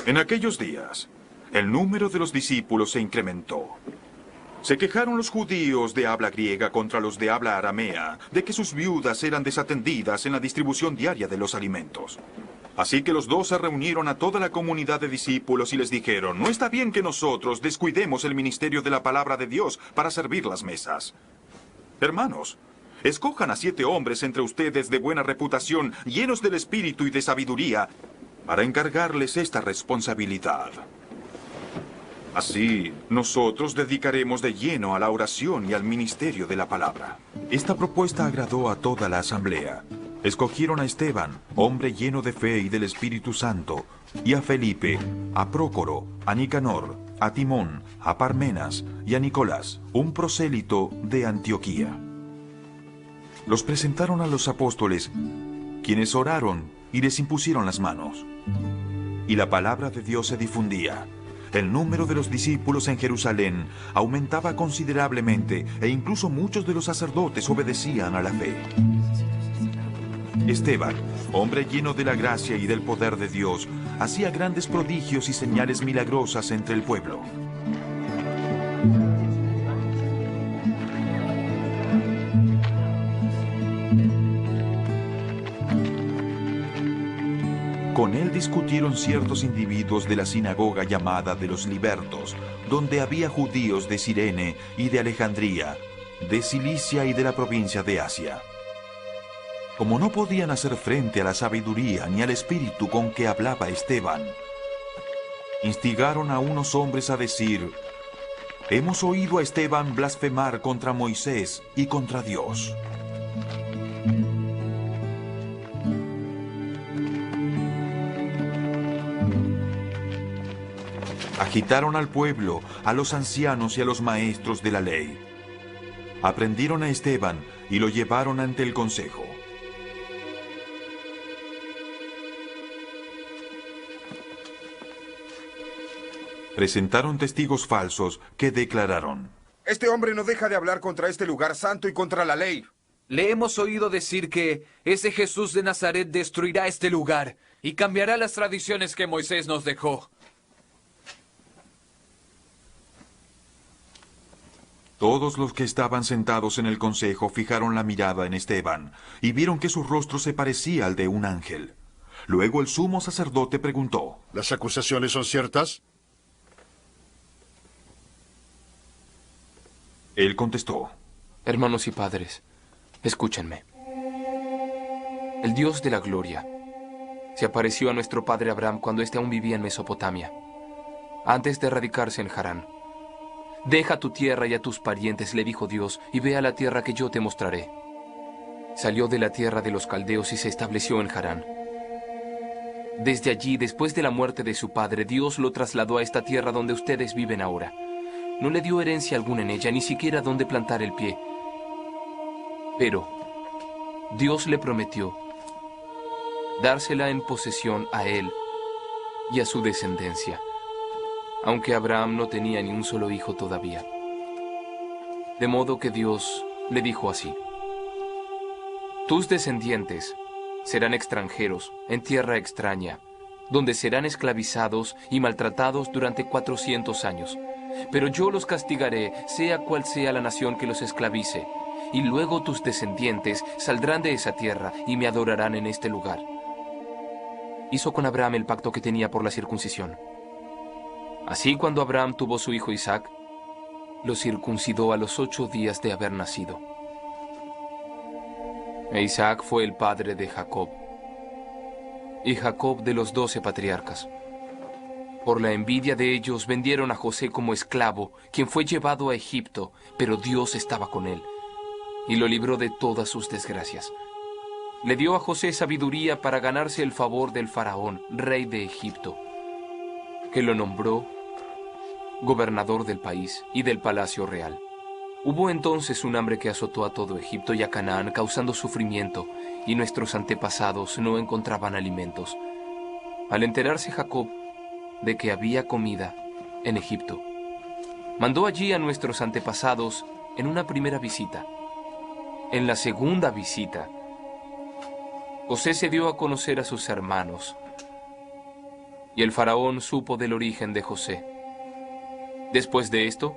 En aquellos días, el número de los discípulos se incrementó. Se quejaron los judíos de habla griega contra los de habla aramea de que sus viudas eran desatendidas en la distribución diaria de los alimentos. Así que los 12 reunieron a toda la comunidad de discípulos y les dijeron: no está bien que nosotros descuidemos el ministerio de la palabra de Dios para servir las mesas. Hermanos, escojan a 7 hombres entre ustedes de buena reputación, llenos del espíritu y de sabiduría, para encargarles esta responsabilidad. Así, nosotros dedicaremos de lleno a la oración y al ministerio de la palabra. Esta propuesta agradó a toda la asamblea. Escogieron a Esteban, hombre lleno de fe y del Espíritu Santo, y a Felipe, a Prócoro, a Nicanor, a Timón, a Parmenas y a Nicolás, un prosélito de Antioquía. Los presentaron a los apóstoles, quienes oraron y les impusieron las manos. Y la palabra de Dios se difundía. El número de los discípulos en Jerusalén aumentaba considerablemente e incluso muchos de los sacerdotes obedecían a la fe. Esteban, hombre lleno de la gracia y del poder de Dios, hacía grandes prodigios y señales milagrosas entre el pueblo. Con él discutieron ciertos individuos de la sinagoga llamada de los Libertos, donde había judíos de Cirene y de Alejandría, de Cilicia y de la provincia de Asia. Como no podían hacer frente a la sabiduría ni al espíritu con que hablaba Esteban, instigaron a unos hombres a decir: hemos oído a Esteban blasfemar contra Moisés y contra Dios. Agitaron al pueblo, a los ancianos y a los maestros de la ley. Aprendieron a Esteban y lo llevaron ante el consejo. Presentaron testigos falsos que declararon: este hombre no deja de hablar contra este lugar santo y contra la ley. Le hemos oído decir que ese Jesús de Nazaret destruirá este lugar y cambiará las tradiciones que Moisés nos dejó. Todos los que estaban sentados en el consejo fijaron la mirada en Esteban y vieron que su rostro se parecía al de un ángel. Luego el sumo sacerdote preguntó: ¿las acusaciones son ciertas? Él contestó: hermanos y padres, escúchenme. El Dios de la gloria se apareció a nuestro padre Abraham cuando éste aún vivía en Mesopotamia, antes de radicarse en Harán. Deja tu tierra y a tus parientes, le dijo Dios, y ve a la tierra que yo te mostraré. Salió de la tierra de los caldeos y se estableció en Harán. Desde allí, después de la muerte de su padre, Dios lo trasladó a esta tierra donde ustedes viven ahora. No le dio herencia alguna en ella, ni siquiera donde plantar el pie. Pero Dios le prometió dársela en posesión a él y a su descendencia, aunque Abraham no tenía ni un solo hijo todavía. De modo que Dios le dijo así: tus descendientes serán extranjeros en tierra extraña, donde serán esclavizados y maltratados durante 400 años. Pero yo los castigaré, sea cual sea la nación que los esclavice, y luego tus descendientes saldrán de esa tierra y me adorarán en este lugar. Hizo con Abraham el pacto que tenía por la circuncisión. Así, cuando Abraham tuvo su hijo Isaac, lo circuncidó a los 8 días de haber nacido. E Isaac fue el padre de Jacob, y Jacob de los 12 patriarcas. Por la envidia de ellos vendieron a José como esclavo, quien fue llevado a Egipto, pero Dios estaba con él, y lo libró de todas sus desgracias. Le dio a José sabiduría para ganarse el favor del faraón, rey de Egipto, que lo nombró gobernador del país y del palacio real. Hubo entonces un hambre que azotó a todo Egipto y a Canaán, causando sufrimiento, y nuestros antepasados no encontraban alimentos. Al enterarse Jacob de que había comida en Egipto, mandó allí a nuestros antepasados en una primera visita. En la segunda visita, José se dio a conocer a sus hermanos, y el faraón supo del origen de José. Después de esto,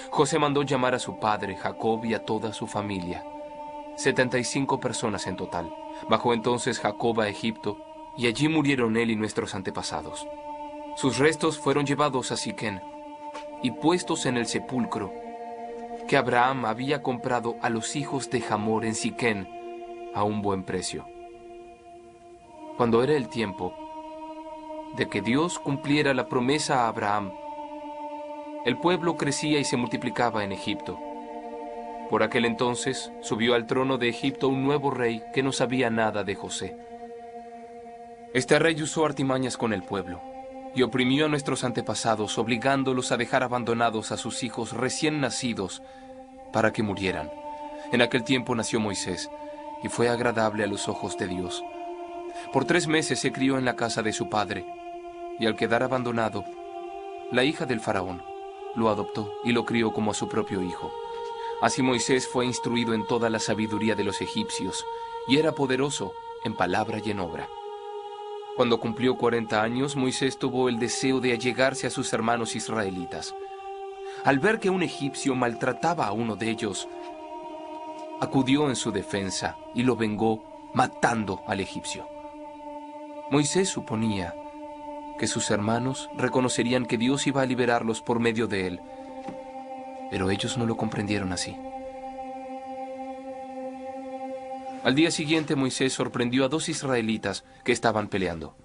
José mandó llamar a su padre Jacob y a toda su familia, 75 personas en total. Bajó entonces Jacob a Egipto, y allí murieron él y nuestros antepasados. Sus restos fueron llevados a Siquén y puestos en el sepulcro que Abraham había comprado a los hijos de Hamor en Siquén a un buen precio. Cuando era el tiempo de que Dios cumpliera la promesa a Abraham, el pueblo crecía y se multiplicaba en Egipto. Por aquel entonces subió al trono de Egipto un nuevo rey que no sabía nada de José. Este rey usó artimañas con el pueblo y oprimió a nuestros antepasados, obligándolos a dejar abandonados a sus hijos recién nacidos para que murieran. En aquel tiempo nació Moisés y fue agradable a los ojos de Dios. Por 3 meses se crió en la casa de su padre, y al quedar abandonado, la hija del faraón lo adoptó y lo crió como a su propio hijo. Así Moisés fue instruido en toda la sabiduría de los egipcios, y era poderoso en palabra y en obra. Cuando cumplió 40 años, Moisés tuvo el deseo de allegarse a sus hermanos israelitas. Al ver que un egipcio maltrataba a uno de ellos, acudió en su defensa y lo vengó matando al egipcio. Moisés suponía que sus hermanos reconocerían que Dios iba a liberarlos por medio de él, pero ellos no lo comprendieron así. Al día siguiente, Moisés sorprendió a 2 israelitas que estaban peleando.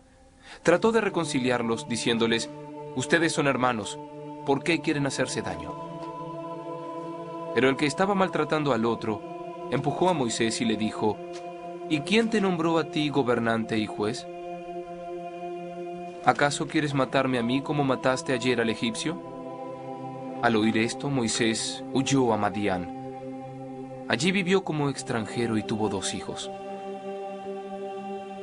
Trató de reconciliarlos diciéndoles: «Ustedes son hermanos, ¿por qué quieren hacerse daño?». Pero el que estaba maltratando al otro empujó a Moisés y le dijo: «¿Y quién te nombró a ti gobernante y juez? ¿Acaso quieres matarme a mí como mataste ayer al egipcio?». Al oír esto, Moisés huyó a Madián. Allí vivió como extranjero y tuvo 2 hijos.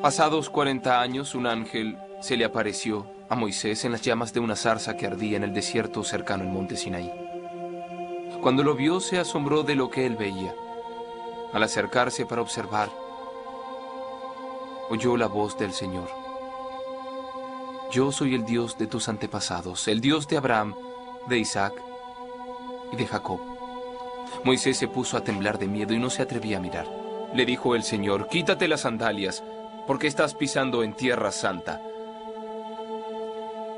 Pasados 40 años, un ángel se le apareció a Moisés en las llamas de una zarza que ardía en el desierto cercano al monte Sinaí. Cuando lo vio, se asombró de lo que él veía. Al acercarse para observar, oyó la voz del Señor: «Yo soy el Dios de tus antepasados, el Dios de Abraham, de Isaac y de Jacob». Moisés se puso a temblar de miedo y no se atrevía a mirar. Le dijo el Señor: «Quítate las sandalias, porque estás pisando en tierra santa.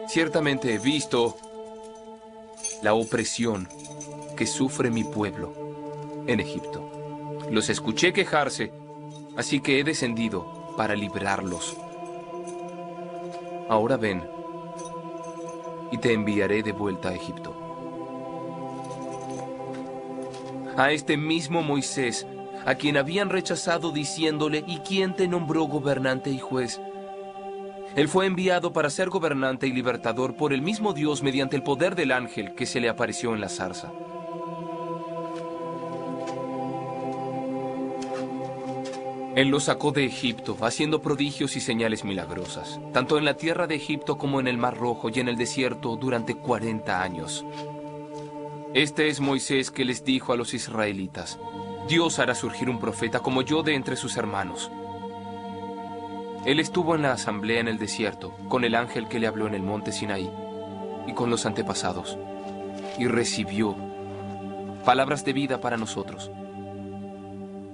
Ciertamente he visto la opresión que sufre mi pueblo en Egipto. Los escuché quejarse, así que he descendido para librarlos. Ahora ven, y te enviaré de vuelta a Egipto». A este mismo Moisés, a quien habían rechazado diciéndole: «¿Y quién te nombró gobernante y juez?». Él fue enviado para ser gobernante y libertador por el mismo Dios mediante el poder del ángel que se le apareció en la zarza. Él los sacó de Egipto, haciendo prodigios y señales milagrosas, tanto en la tierra de Egipto como en el Mar Rojo y en el desierto durante 40 años. Este es Moisés que les dijo a los israelitas: «Dios hará surgir un profeta como yo de entre sus hermanos». Él estuvo en la asamblea en el desierto, con el ángel que le habló en el monte Sinaí, y con los antepasados, y recibió palabras de vida para nosotros.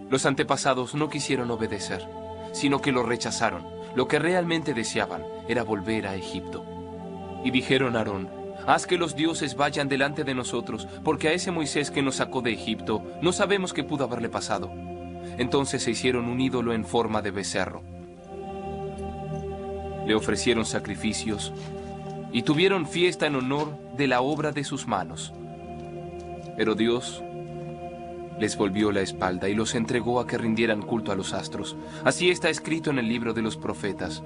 Los antepasados no quisieron obedecer, sino que lo rechazaron. Lo que realmente deseaban era volver a Egipto. Y dijeron a Aarón: «Haz que los dioses vayan delante de nosotros, porque a ese Moisés que nos sacó de Egipto no sabemos qué pudo haberle pasado». Entonces se hicieron un ídolo en forma de becerro. Le ofrecieron sacrificios y tuvieron fiesta en honor de la obra de sus manos. Pero Dios les volvió la espalda y los entregó a que rindieran culto a los astros. Así está escrito en el libro de los profetas: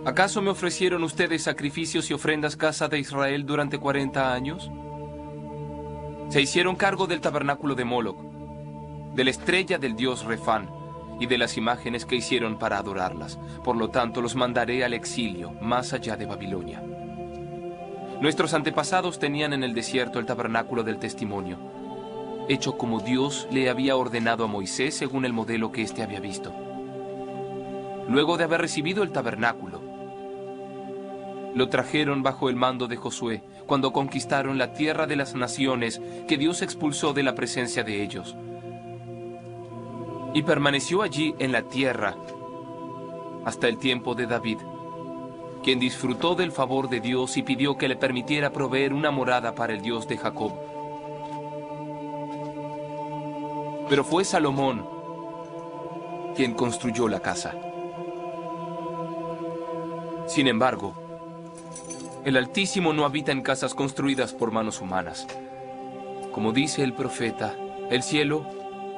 ¿Acaso me ofrecieron ustedes sacrificios y ofrendas, casa de Israel, durante 40 años? Se hicieron cargo del tabernáculo de Moloc, de la estrella del dios Refán y de las imágenes que hicieron para adorarlas. Por lo tanto, los mandaré al exilio, más allá de Babilonia. Nuestros antepasados tenían en el desierto el tabernáculo del testimonio, hecho como Dios le había ordenado a Moisés según el modelo que éste había visto. Luego de haber recibido el tabernáculo, Lo trajeron bajo el mando de Josué, cuando conquistaron la tierra de las naciones que Dios expulsó de la presencia de ellos. Y permaneció allí en la tierra hasta el tiempo de David, quien disfrutó del favor de Dios y pidió que le permitiera proveer una morada para el Dios de Jacob. Pero fue Salomón quien construyó la casa. Sin embargo, el Altísimo no habita en casas construidas por manos humanas. Como dice el profeta, el cielo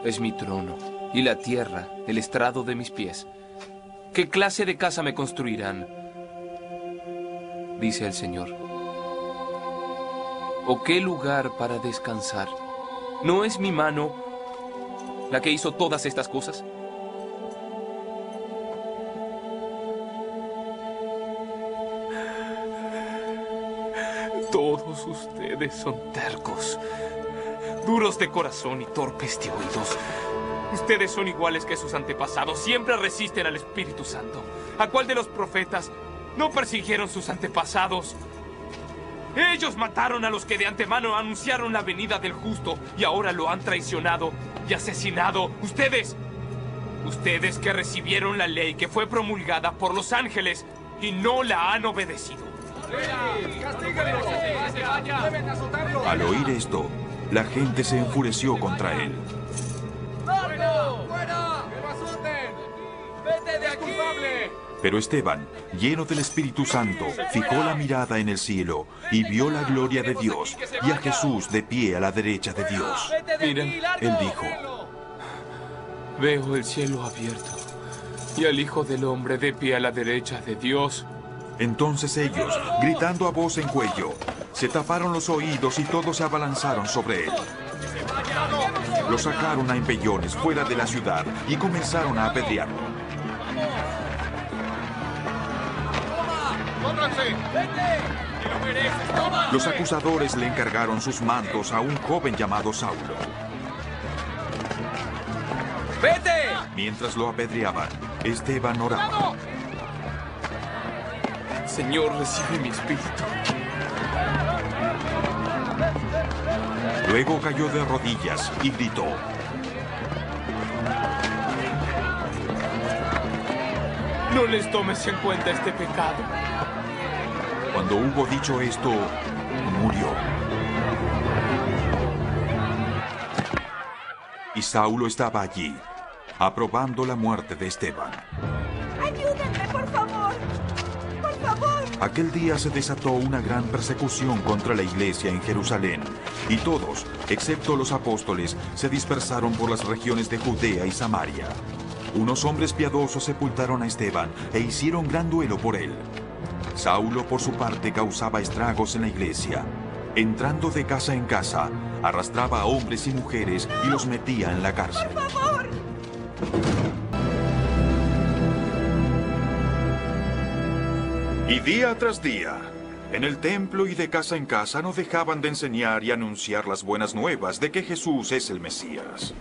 es mi trono y la tierra el estrado de mis pies. ¿Qué clase de casa me construirán?, dice el Señor. ¿O qué lugar para descansar? ¿No es mi mano la que hizo todas estas cosas? Todos ustedes son tercos, duros de corazón y torpes de oídos. Ustedes son iguales que sus antepasados, siempre resisten al Espíritu Santo. ¿A cuál de los profetas no persiguieron sus antepasados? Ellos mataron a los que de antemano anunciaron la venida del justo y ahora lo han traicionado y asesinado. Ustedes que recibieron la ley que fue promulgada por los ángeles y no la han obedecido. Al oír esto, la gente se enfureció contra él. Pero Esteban, lleno del Espíritu Santo, fijó la mirada en el cielo y vio la gloria de Dios y a Jesús de pie a la derecha de Dios. Miren, Él dijo: veo el cielo abierto y al Hijo del Hombre de pie a la derecha de Dios. Entonces ellos, gritando a voz en cuello, se taparon los oídos y todos se abalanzaron sobre él. Lo sacaron a empellones fuera de la ciudad y comenzaron a apedrearlo. Los acusadores le encargaron sus mantos a un joven llamado Saulo. ¡Vete! Mientras lo apedreaban, Esteban oraba. Señor, recibe mi espíritu. Luego cayó de rodillas y gritó: No les tomes en cuenta este pecado. Cuando hubo dicho esto, murió. Y Saulo estaba allí, aprobando la muerte de Esteban. ¡Ayúdenme, por favor! ¡Por favor! Aquel día se desató una gran persecución contra la iglesia en Jerusalén, y todos, excepto los apóstoles, se dispersaron por las regiones de Judea y Samaria. Unos hombres piadosos sepultaron a Esteban e hicieron gran duelo por él. Saulo, por su parte, causaba estragos en la iglesia. Entrando de casa en casa, arrastraba a hombres y mujeres y los metía en la cárcel. ¡Por favor! Y día tras día, en el templo y de casa en casa no dejaban de enseñar y anunciar las buenas nuevas de que Jesús es el Mesías.